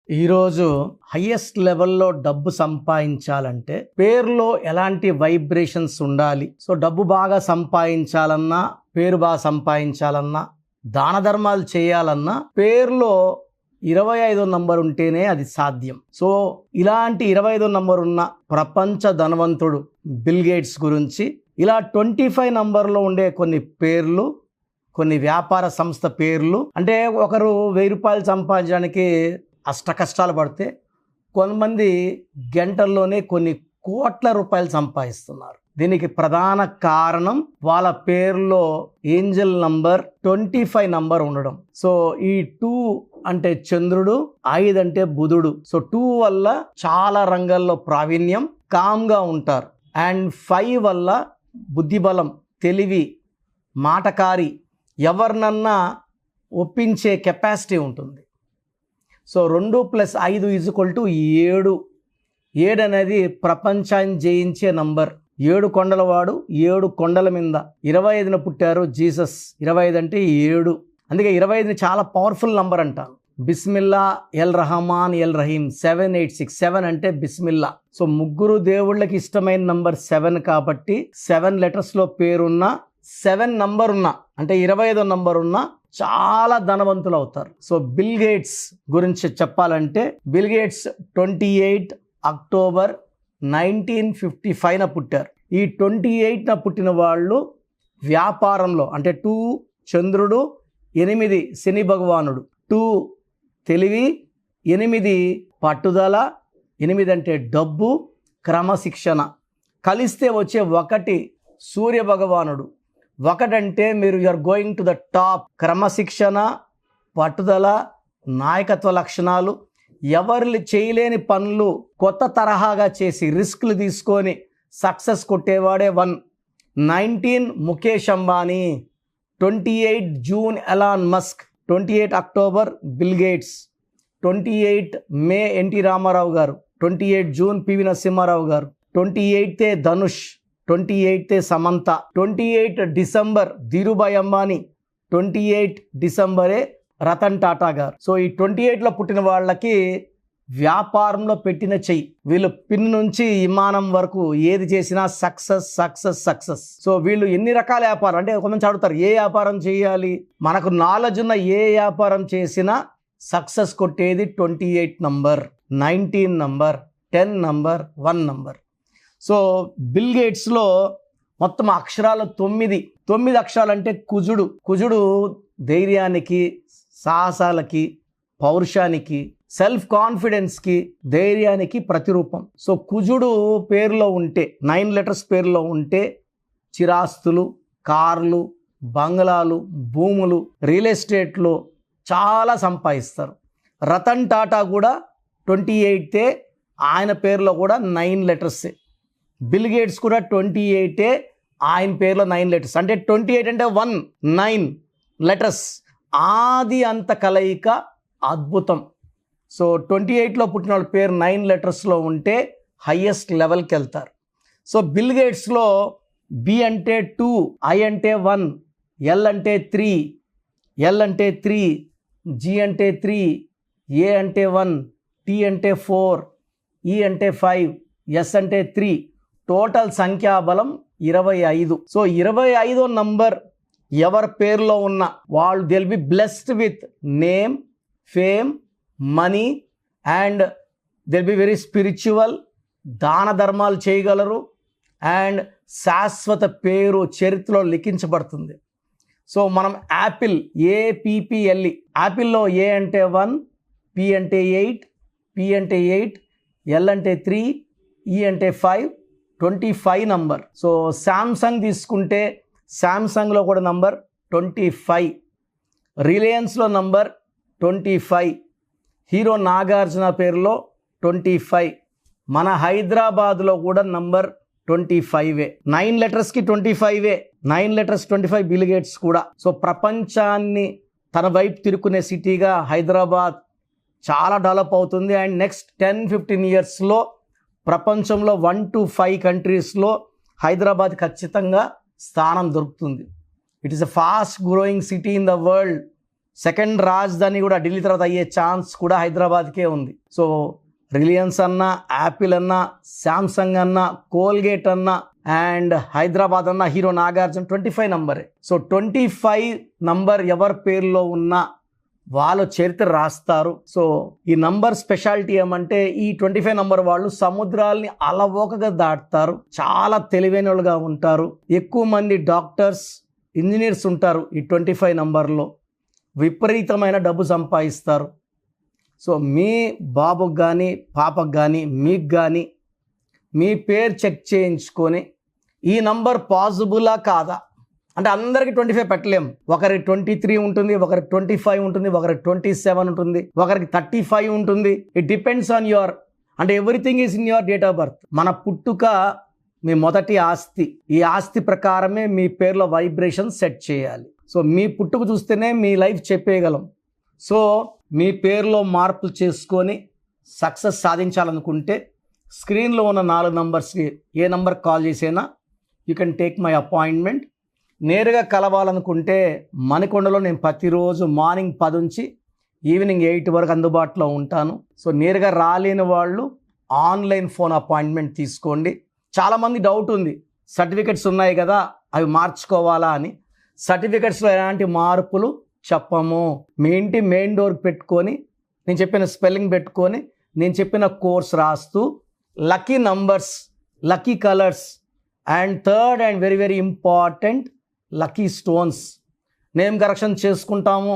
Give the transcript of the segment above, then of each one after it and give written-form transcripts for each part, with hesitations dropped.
ఈరోజు హైయెస్ట్ లెవెల్లో డబ్బు సంపాదించాలంటే పేరులో ఎలాంటి వైబ్రేషన్స్ ఉండాలి. సో డబ్బు బాగా సంపాదించాలన్నా, పేరు బాగా సంపాదించాలన్నా, దాన ధర్మాలు చేయాలన్నా పేరులో 25వ నంబర్ ఉంటేనే అది సాధ్యం. సో ఇలాంటి 25వ నంబర్ ఉన్న ప్రపంచ ధనవంతుడు బిల్ గేట్స్ గురించి, ఇలా 25 నంబర్లో ఉండే కొన్ని పేర్లు, కొన్ని వ్యాపార సంస్థ పేర్లు, అంటే ఒకరు 1000 రూపాయలు సంపాదించడానికి అష్ట కష్టాలు పడితే కొంతమంది గంటల్లోనే కొన్ని కోట్ల రూపాయలు సంపాదిస్తున్నారు. దీనికి ప్రధాన కారణం వాళ్ళ పేరులో ఏంజల్ నంబర్ 25 నంబర్ ఉండడం. సో ఈ 2 అంటే చంద్రుడు, 5 అంటే బుధుడు. సో 2 వల్ల చాలా రంగాల్లో ప్రావీణ్యం, కామ్గా ఉంటారు. అండ్ 5 వల్ల బుద్ధిబలం, తెలివి, మాటకారి, ఎవరినన్నా ఒప్పించే కెపాసిటీ ఉంటుంది. సో 2 + 5 = 7. 7 అనేది ప్రపంచాన్ని జయించే నంబర్. 7 కొండలవాడు, 7 కొండల మీద. 25న పుట్టారు జీసస్. 25 అంటే 7. అందుకే 25ని చాలా పవర్ఫుల్ నంబర్ అంటాను. Bismillah, L Rahman, L Rahim. 786. 7 అంటే బిస్మిల్లా. సో ముగ్గురు దేవుళ్ళకి ఇష్టమైన నంబర్ 7 కాబట్టి 7 లెటర్స్లో పేరున్న, 7 నంబర్ ఉన్న, అంటే 25వ నంబర్ ఉన్న చాలా ధనవంతులు అవుతారు. సో బిల్ గేట్స్ గురించి చెప్పాలంటే, బిల్ గేట్స్ 28 అక్టోబర్ 1955న పుట్టారు. ఈ 28న పుట్టిన వాళ్ళు వ్యాపారంలో, అంటే 2 చంద్రుడు, 8 శని భగవానుడు. 2 తెలివి, 8 పట్టుదల, 8 అంటే డబ్బు, క్రమశిక్షణ. కలిస్తే వచ్చే 1 సూర్య భగవానుడు. 1 అంటే మీరు you're going to the top. క్రమశిక్షణ, పట్టుదల, నాయకత్వ లక్షణాలు, ఎవరు చేయలేని పనులు కొత్త తరహాగా చేసి రిస్క్లు తీసుకొని సక్సెస్ కొట్టేవాడే 1. 19 Mukesh Ambani. 28 June Elon Musk. 28 October Bill Gates. 28 May NT Rama Rao గారు. 28 జూన్ పివి నరసింహారావు గారు. 28 ధనుష్. 28 సమంత. 28 డిసెంబర్ ధీరుభాయ్ అంబానీ. 28 డిసెంబరే రతన్ టాటా గారు. సో ఈ 28లో పుట్టిన వాళ్ళకి వ్యాపారంలో పెట్టిన చెయ్యి. వీళ్ళు పిన్ నుంచి విమానం వరకు ఏది చేసినా సక్సెస్ సక్సెస్ సక్సెస్. సో వీళ్ళు ఎన్ని రకాల వ్యాపారం, అంటే కొంతమంది అడుగుతారు ఏ వ్యాపారం చేయాలి. మనకు నాలెడ్జ్ ఉన్న ఏ వ్యాపారం చేసినా సక్సెస్ కొట్టేది 28 number, 19 number, 10 number, 1 number. So Bill గేట్స్లో మొత్తం అక్షరాలు 9. 9 అక్షరాలు అంటే కుజుడు. కుజుడు ధైర్యానికి, సాహసాలకి, పౌరుషానికి, సెల్ఫ్ కాన్ఫిడెన్స్కి, ధైర్యానికి ప్రతిరూపం. సో కుజుడు పేరులో ఉంటే, 9 లెటర్స్ పేరులో ఉంటే చిరాస్తులు, కార్లు, బంగ్లాలు, భూములు, రియల్ ఎస్టేట్లో చాలా సంపాదిస్తారు. రతన్ టాటా కూడా 28 ఆయన పేరులో కూడా 9 లెటర్సే. బిల్ గేట్స్ కూడా 28 ఆయన పేరులో 9 లెటర్స్. అంటే 28 అంటే 1, 9 లెటర్స్. ఆది అంత కలయిక అద్భుతం. సో 28లో పుట్టిన వాళ్ళ పేరు 9 లెటర్స్లో ఉంటే హయ్యెస్ట్ లెవెల్కి వెళ్తారు. సో బిల్ గేట్స్లో బి అంటే 2, ఐ అంటే 1, ఎల్ అంటే 3, ఎల్ అంటే 3, జి అంటే 3, ఏ అంటే 1, టి అంటే 4, ఈ అంటే 5, ఎస్ అంటే 3. టోటల్ సంఖ్యాబలం 25. సో 25వ నంబర్ ఎవరి పేరులో ఉన్న వాళ్ళు they will be blessed with name, fame, money and they will be very spiritual. దాన ధర్మాలు చేయగలరు అండ్ శాశ్వత పేరు చరిత్రలో లిఖించబడుతుంది. సో మనం యాపిల్, APPLE, యాపిల్లో ఏ అంటే 1, పి అంటే 8, పి అంటే 8, ఎల్ అంటే 3, ఈ అంటే 5, 25 నంబర్. సో శాంసంగ్ తీసుకుంటే శాంసంగ్లో కూడా నంబర్ 25. రిలయన్స్లో నంబర్ 25. హీరో నాగార్జున పేరులో 25. మన హైదరాబాద్లో కూడా నంబర్ 25. 9 లెటర్స్కి 25. 9 లెటర్స్ 25 బిల్ గేట్స్ కూడా. సో ప్రపంచాన్ని తన వైపు తిరుక్కునే సిటీగా హైదరాబాద్ చాలా డెవలప్ అవుతుంది. అండ్ నెక్స్ట్ 10-15 ఇయర్స్లో ప్రపంచంలో 1 to 5 కంట్రీస్లో హైదరాబాద్ ఖచ్చితంగా స్థానం దొరుకుతుంది. It is a fast growing city in the world. Second రాజధాని కూడా ఢిల్లీ తర్వాత అయ్యే ఛాన్స్ కూడా హైదరాబాద్కే ఉంది. సో రిలయన్స్ అన్నా, యాపిల్ అన్నా, శాంసంగ్ అన్నా, కోల్గేట్ అన్నా అండ్ హైదరాబాద్ అన్న హీరో నాగార్జున 25 నంబరే. సో 25 నంబర్ ఎవరి పేరులో ఉన్నా వాళ్ళు చరిత్ర రాస్తారు. సో ఈ నంబర్ స్పెషాలిటీ ఏమంటే ఈ 25 నంబర్ వాళ్ళు సముద్రాల్ని అలవోకగా దాటుతారు, చాలా తెలివైన వాళ్ళుగా ఉంటారు. ఎక్కువ మంది డాక్టర్స్, ఇంజనీర్స్ ఉంటారు ఈ 25 నంబర్లో. విపరీతమైన డబ్బు సంపాదిస్తారు. సో మీ బాబుకు కానీ పాపకు కానీ మీకు కానీ మీ పేరు చెక్ చేయించుకొని ఈ నంబర్ పాసిబులా కాదా అంటే అందరికి 25 పెట్టలేం. ఒకరికి 23 ఉంటుంది, ఒకరికి 25 ఉంటుంది, ఒకరికి 27 ఉంటుంది, ఒకరికి 35 ఉంటుంది. ఇట్ డిపెండ్స్ ఆన్ యువర్ అంటే everything is in your date of birth. మన పుట్టుక మీ మొదటి ఆస్తి. ఈ ఆస్తి ప్రకారమే మీ పేరులో వైబ్రేషన్ సెట్ చేయాలి. సో మీ పుట్టుక చూస్తేనే మీ లైఫ్ చెప్పేయగలం. సో మీ పేరులో మార్పులు చేసుకొని సక్సెస్ సాధించాలనుకుంటే స్క్రీన్లో ఉన్న 4 నంబర్స్కి ఏ నంబర్ కాల్ చేసైనా you can take my appointment. నేరుగా కలవాలనుకుంటే మణికొండలో నేను ప్రతిరోజు మార్నింగ్ 10 నుంచి ఈవినింగ్ 8 వరకు అందుబాటులో ఉంటాను. సో నేరుగా రాలేని వాళ్ళు ఆన్లైన్ ఫోన్ అపాయింట్మెంట్ తీసుకోండి. చాలామంది డౌట్ ఉంది, సర్టిఫికెట్స్ ఉన్నాయి కదా అవి మార్చుకోవాలా అని. సర్టిఫికెట్స్లో ఎలాంటి మార్పులు చెప్పము. మీ ఇంటి మెయిన్ డోర్ పెట్టుకొని నేను చెప్పిన స్పెల్లింగ్ పెట్టుకొని నేను చెప్పిన కోర్స్ రాస్తూ lucky numbers, lucky colours and third and very very important lucky stones name correction చేసుకుంటాము.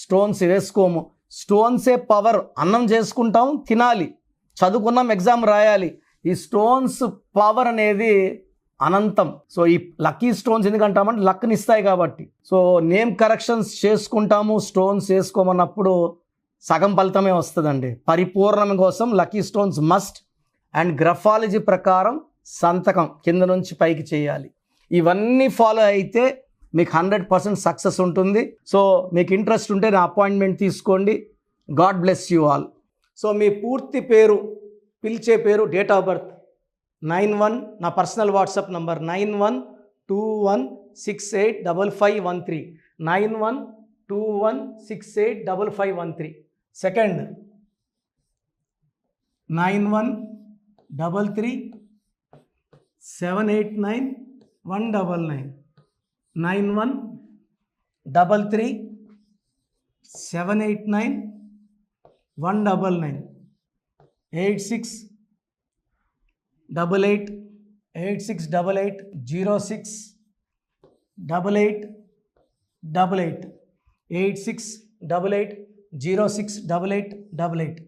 స్టోన్స్ వేసుకోము. స్టోన్సే పవర్. అన్నం చేసుకుంటాము, తినాలి, చదువుకున్నాం, ఎగ్జామ్ రాయాలి. ఈ స్టోన్స్ పవర్ అనేది అనంతం. సో ఈ లక్కీ స్టోన్స్ ఎందుకంటామంటే లక్ని ఇస్తాయి కాబట్టి. సో నేమ్ కరెక్షన్స్ చేసుకుంటాము, స్టోన్స్ వేసుకోమన్నప్పుడు సగం ఫలితమే వస్తుందండి. పరిపూర్ణం కోసం lucky stones must. And graphology ప్రకారం సంతకం కింద నుంచి పైకి చేయాలి. ఇవన్నీ ఫాలో అయితే మీకు 100% సక్సెస్ ఉంటుంది. సో మీకు ఇంట్రెస్ట్ ఉంటే నా అపాయింట్మెంట్ తీసుకోండి. God bless you all. So మీ పూర్తి పేరు, పిలిచే పేరు, డేట్ ఆఫ్ బర్త్ 91, నా personal WhatsApp number 9121685513 9121685513. Second 9133789199 9133789199 868886880688 8688068888.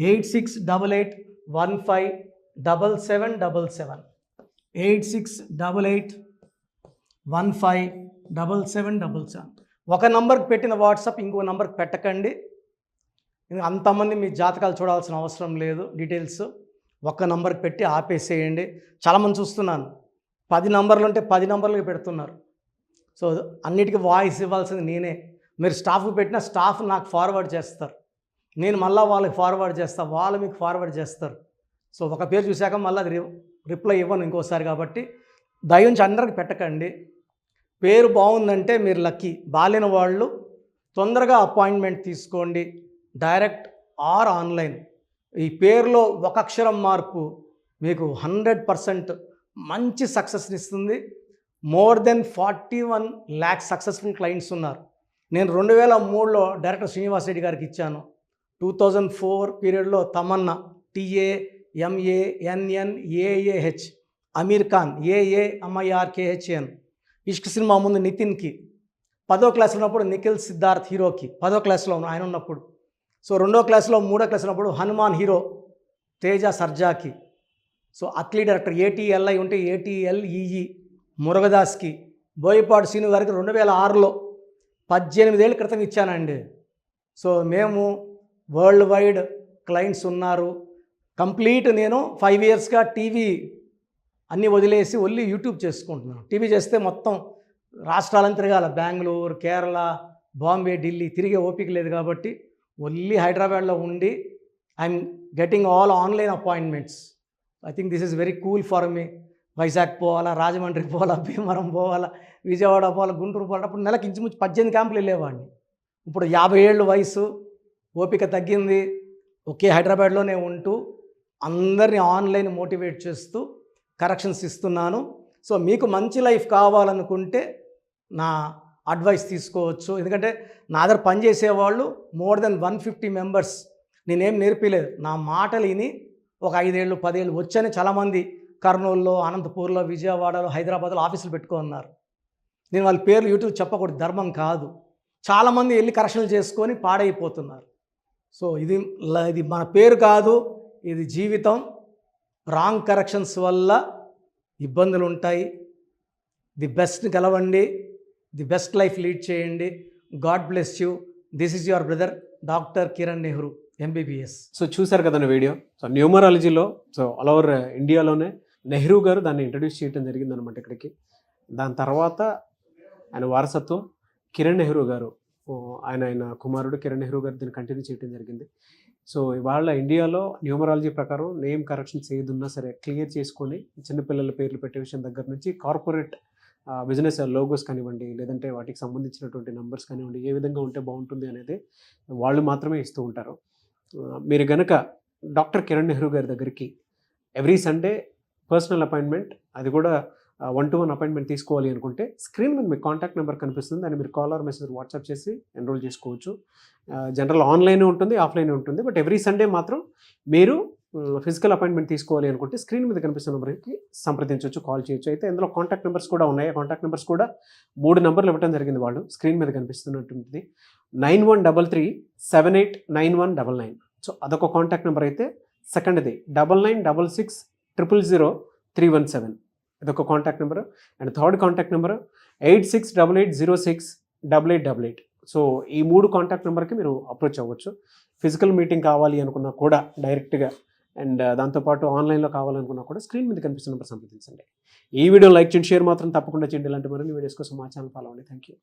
Eight six double eight 157777 8688157777. ఒక నంబర్కి పెట్టిన వాట్సాప్ ఇంకో నంబర్కి పెట్టకండి. అంతమంది మీ జాతకాలు చూడాల్సిన అవసరం లేదు. డీటెయిల్స్ ఒక్క నంబర్కి పెట్టి ఆపేసేయండి. చాలామంది చూస్తున్నాను 10 నంబర్లు ఉంటే 10 నంబర్లకి పెడుతున్నారు. సో అన్నిటికీ వాయిస్ ఇవ్వాల్సింది నేనే. మీరు స్టాఫ్కి పెట్టిన స్టాఫ్ నాకు ఫార్వర్డ్ చేస్తారు, నేను మళ్ళీ వాళ్ళకి ఫార్వర్డ్ చేస్తాను, వాళ్ళు మీకు ఫార్వర్డ్ చేస్తారు. సో ఒక పేరు చూశాక మళ్ళీ అది రిప్లై ఇవ్వను ఇంకోసారి. కాబట్టి దయించి అందరికి పెట్టకండి. పేరు బాగుందంటే మీరు లక్కీ. బాలేని వాళ్ళు తొందరగా అపాయింట్మెంట్ తీసుకోండి, డైరెక్ట్ ఆర్ ఆన్లైన్. ఈ పేరులో ఒక అక్షరం మార్పు మీకు 100% మంచి సక్సెస్ని ఇస్తుంది. More than 41 lakh successful clients ఉన్నారు. నేను 2003లో డైరెక్టర్ శ్రీనివాస్ రెడ్డి గారికి ఇచ్చాను. 2004 పీరియడ్లో తమన్నా, TAMANNAAH, అమీర్ ఖాన్, AAMIRKHN, ఇష్క్ సినిమా ముందు నితిన్కి, 10వ క్లాస్లో ఉన్నప్పుడు నిఖిల్ సిద్ధార్థ్ హీరోకి, 10వ క్లాస్లో ఆయన ఉన్నప్పుడు. సో 2వ క్లాస్లో 3వ క్లాస్ ఉన్నప్పుడు హనుమాన్ హీరో తేజ సర్జాకి. సో అథ్లీట్ డైరెక్టర్ ATLI ఉంటే ATLEE మురుగదాస్కి, బోయపాడు సీను గారికి 2006లో 18 ఏళ్ళ క్రితం ఇచ్చానండి. సో మేము వరల్డ్ వైడ్ క్లయింట్స్ ఉన్నారు. కంప్లీట్ నేను 5 yearsగా టీవీ అన్నీ వదిలేసి ఓన్లీ యూట్యూబ్ చేసుకుంటున్నాను. టీవీ చేస్తే మొత్తం రాష్ట్రాలను తిరగాల, బెంగళూరు, కేరళ, బాంబే, ఢిల్లీ తిరిగే ఓపిక లేదు. కాబట్టి ఓన్లీ హైదరాబాద్లో ఉండి I'm getting all online appointments. I think this is very cool for me. Vizag పోవాలా, రాజమండ్రి పోవాలా, భీమవరం పోవాలా, విజయవాడ పోవాలా, గుంటూరు పోవాలా. అప్పుడు నెలకి ఇంచుమించు 18 క్యాంపులు వెళ్ళేవాడిని. ఇప్పుడు 50 ఏళ్ళు వయసు, ఓపిక తగ్గింది. ఒకే హైదరాబాద్లోనే ఉంటూ అందరినీ ఆన్లైన్ మోటివేట్ చేస్తూ కరెక్షన్స్ ఇస్తున్నాను. సో మీకు మంచి లైఫ్ కావాలనుకుంటే నా అడ్వైస్ తీసుకోవచ్చు. ఎందుకంటే నా దగ్గర పనిచేసేవాళ్ళు మోర్ దెన్ 150 మెంబర్స్. నేనేం నేర్పిలేదు, నా మాటలు విని ఒక 5 ఏళ్ళు 10 ఏళ్ళు వచ్చని చాలామంది కర్నూలులో, అనంతపూర్లో, విజయవాడలో, హైదరాబాద్లో ఆఫీసులు పెట్టుకున్నారు. నేను వాళ్ళ పేర్లు యూట్యూబ్ చెప్పకూడదు, ధర్మం కాదు. చాలామంది వెళ్ళి కరెక్షన్లు చేసుకొని పాడైపోతున్నారు. సో ఇది మన పేరు కాదు, ఇది జీవితం. రాంగ్ కరెక్షన్స్ వల్ల ఇబ్బందులు ఉంటాయి. ది బెస్ట్ గెలవండి, ది బెస్ట్ లైఫ్ లీడ్ చేయండి. God bless you. This is your brother doctor Kiran Nehru, MBBS. So చూసారు కదా వీడియో. సో న్యూమరాలజీలో సో ఆల్ ఓవర్ ఇండియాలోనే నెహ్రూ గారు దాన్ని ఇంట్రడ్యూస్ చేయడం జరిగిందనమాట ఇక్కడికి. దాని తర్వాత ఆయన వారసత్వం కిరణ్ నెహ్రూ గారు, ఆయన కుమారుడు కిరణ్ నెహ్రూ గారు దీన్ని కంటిన్యూ చేయడం జరిగింది. సో ఇవాళ ఇండియాలో న్యూమరాలజీ ప్రకారం నేమ్ కరెక్షన్స్ ఏదున్నా సరే క్లియర్ చేసుకొని చిన్నపిల్లల పేర్లు పెట్టే విషయం దగ్గర నుంచి కార్పొరేట్ బిజినెస్ లోగోస్ కానివ్వండి, లేదంటే వాటికి సంబంధించినటువంటి నెంబర్స్ కానివ్వండి, ఏ విధంగా ఉంటే బాగుంటుంది అనేది వాళ్ళు మాత్రమే ఇస్తూ ఉంటారు. మీరు గనక డాక్టర్ కిరణ్ నెహ్రూ గారి దగ్గరికి ఎవ్రీ సండే పర్సనల్ అపాయింట్మెంట్, అది కూడా 1-to-1 అపాయింట్మెంట్ తీసుకోవాలి అనుకుంటే స్క్రీన్ మీద మీకు కాంటాక్ట్ నెంబర్ కనిపిస్తుంది. దాన్ని మీరు కాల్ ఆర్ మెసేజ్ వాట్సాప్ చేసి ఎన్రోల్ చేసుకోవచ్చు. జనరల్ ఆన్లైన్ ఉంటుంది, ఆఫ్లైన్ ఉంటుంది. బట్ ఎవ్రీ సండే మాత్రం మీరు ఫిజికల్ అపాయింట్మెంట్ తీసుకోవాలి అనుకుంటే స్క్రీన్ మీద కనిపిస్తున్న నెంబర్కి సంప్రదించవచ్చు, కాల్ చేయొచ్చు. అయితే ఇందులో కాంటాక్ట్ నెంబర్స్ కూడా ఉన్నాయి. కాంటాక్ట్ నెంబర్స్ కూడా 3 నెంబర్లు ఇవ్వడం జరిగింది. వాళ్ళు స్క్రీన్ మీద కనిపిస్తున్నటువంటిది 9133789199. సో అదొక కాంటాక్ట్ నెంబర్. అయితే సెకండ్ది 9966000317, ఇదొక contact number. And third contact number 8688068888. So ఈ 3 కాంటాక్ట్ నెంబర్కి మీరు అప్రోచ్ అవ్వచ్చు. ఫిజికల్ మీటింగ్ కావాలి అనుకున్నా కూడా డైరెక్ట్గా, అండ్ దాంతోపాటు ఆన్లైన్లో కావాలనుకున్నా కూడా స్క్రీన్ మీద కనిపిస్తున్న నెంబర్ సంప్రదించండి. ఈ వీడియో లైక్ చేయండి, షేర్ మాత్రం తప్పకుండా చేయండి. ఇలాంటి మరిన్ని వీడియోస్ కోసం మా ఛానల్ ఫాలో అవ్వండి. Thank you.